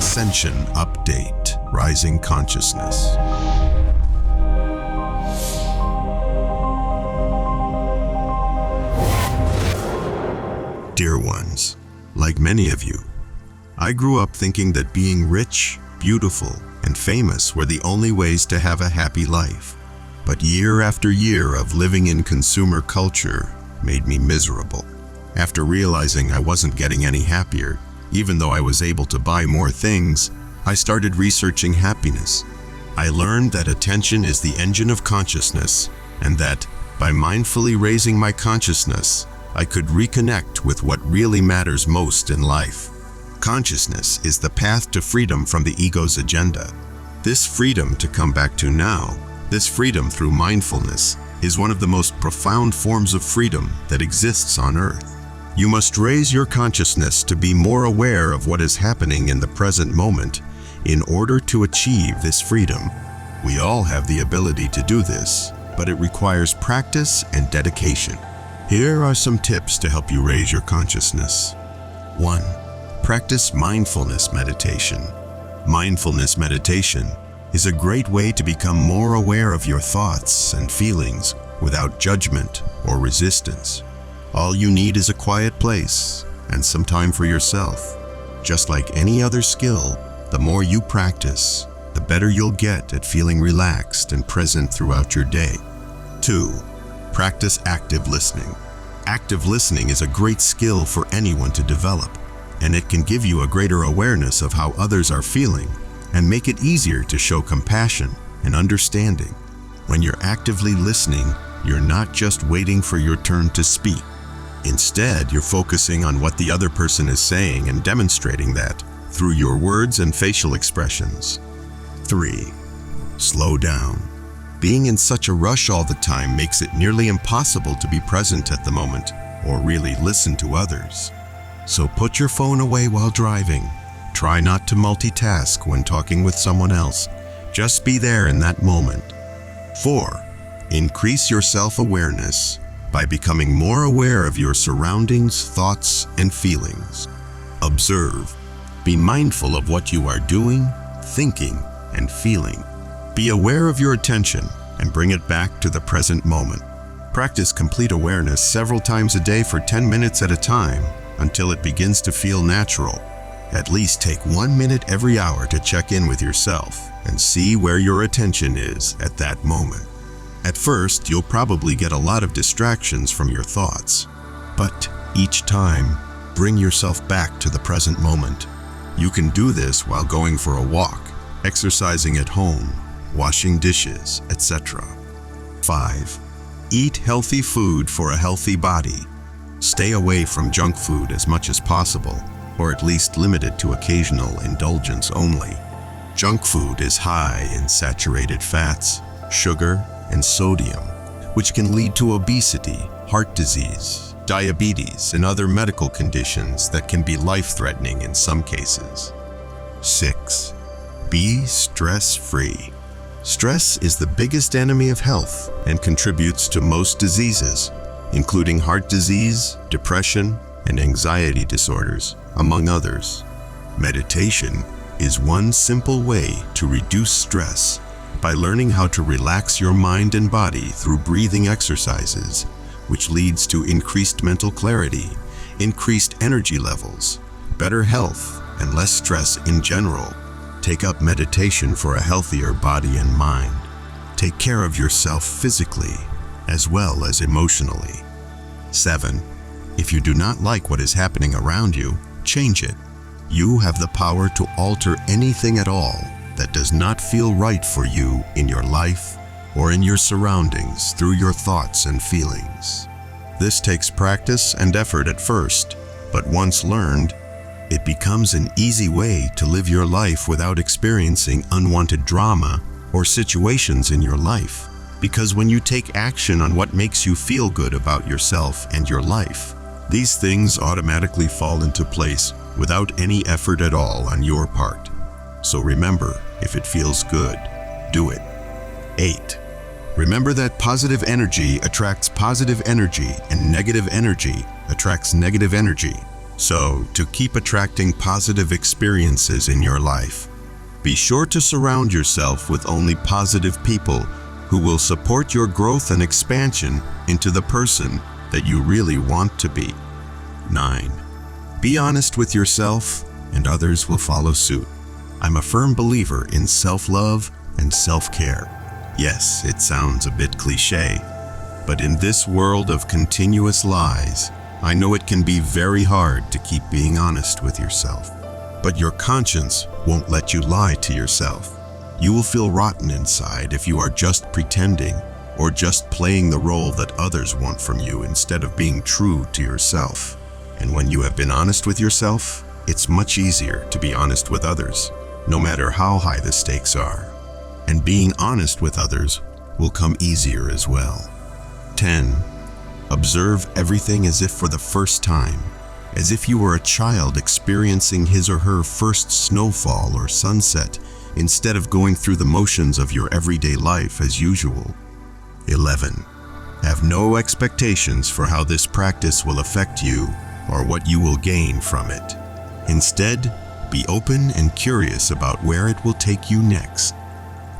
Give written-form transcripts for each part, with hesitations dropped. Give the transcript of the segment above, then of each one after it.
Ascension Update, Rising Consciousness. Dear ones, like many of you, I grew up thinking that being rich, beautiful, and famous were the only ways to have a happy life. But year after year of living in consumer culture made me miserable. After realizing I wasn't getting any happier, even though I was able to buy more things, I started researching happiness. I learned that attention is the engine of consciousness, and that by mindfully raising my consciousness, I could reconnect with what really matters most in life. Consciousness is the path to freedom from the ego's agenda. This freedom to come back to now, this freedom through mindfulness, is one of the most profound forms of freedom that exists on earth. You must raise your consciousness to be more aware of what is happening in the present moment in order to achieve this freedom. We all have the ability to do this, but it requires practice and dedication. Here are some tips to help you raise your consciousness. 1. Practice mindfulness meditation. Mindfulness meditation is a great way to become more aware of your thoughts and feelings without judgment or resistance. All you need is a quiet place and some time for yourself. Just like any other skill, the more you practice, the better you'll get at feeling relaxed and present throughout your day. 2. Practice active listening. Active listening is a great skill for anyone to develop, and it can give you a greater awareness of how others are feeling and make it easier to show compassion and understanding. When you're actively listening, you're not just waiting for your turn to speak. Instead, you're focusing on what the other person is saying and demonstrating that through your words and facial expressions. 3. Slow down. Being in such a rush all the time makes it nearly impossible to be present at the moment or really listen to others. So put your phone away while driving. Try not to multitask when talking with someone else. Just be there in that moment. 4. Increase your self-awareness by becoming more aware of your surroundings, thoughts, and feelings. Observe. Be mindful of what you are doing, thinking, and feeling. Be aware of your attention and bring it back to the present moment. Practice complete awareness several times a day for 10 minutes at a time until it begins to feel natural. At least take 1 minute every hour to check in with yourself and see where your attention is at that moment. At first, you'll probably get a lot of distractions from your thoughts, but each time, bring yourself back to the present moment. You can do this while going for a walk, exercising at home, washing dishes, etc. 5. Eat healthy food for a healthy body. Stay away from junk food as much as possible, or at least limit it to occasional indulgence only. Junk food is high in saturated fats, sugar, and sodium, which can lead to obesity, heart disease, diabetes, and other medical conditions that can be life-threatening in some cases. 6. Be stress-free. Stress is the biggest enemy of health and contributes to most diseases, including heart disease, depression, and anxiety disorders, among others. Meditation is one simple way to reduce stress by learning how to relax your mind and body through breathing exercises, which leads to increased mental clarity, increased energy levels, better health, and less stress in general. Take up meditation for a healthier body and mind. Take care of yourself physically as well as emotionally. 7. If you do not like what is happening around you, change it. You have the power to alter anything at all that does not feel right for you in your life or in your surroundings through your thoughts and feelings. This takes practice and effort at first, but once learned, it becomes an easy way to live your life without experiencing unwanted drama or situations in your life. Because when you take action on what makes you feel good about yourself and your life, these things automatically fall into place without any effort at all on your part. So remember, if it feels good, do it. 8. Remember that positive energy attracts positive energy and negative energy attracts negative energy. So, to keep attracting positive experiences in your life, be sure to surround yourself with only positive people who will support your growth and expansion into the person that you really want to be. 9. Be honest with yourself, and others will follow suit. I'm a firm believer in self-love and self-care. Yes, it sounds a bit cliché, but in this world of continuous lies, I know it can be very hard to keep being honest with yourself. But your conscience won't let you lie to yourself. You will feel rotten inside if you are just pretending or just playing the role that others want from you instead of being true to yourself. And when you have been honest with yourself, it's much easier to be honest with others, no matter how high the stakes are. And being honest with others will come easier as well. 10. Observe everything as if for the first time, as if you were a child experiencing his or her first snowfall or sunset, instead of going through the motions of your everyday life as usual. 11. Have no expectations for how this practice will affect you or what you will gain from it. Instead, be open and curious about where it will take you next.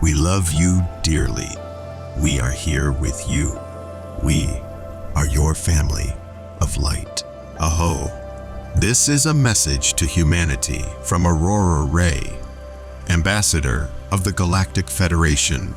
We love you dearly. We are here with you. We are your family of light. Aho. This is a message to humanity from Aurora Ray, Ambassador of the Galactic Federation.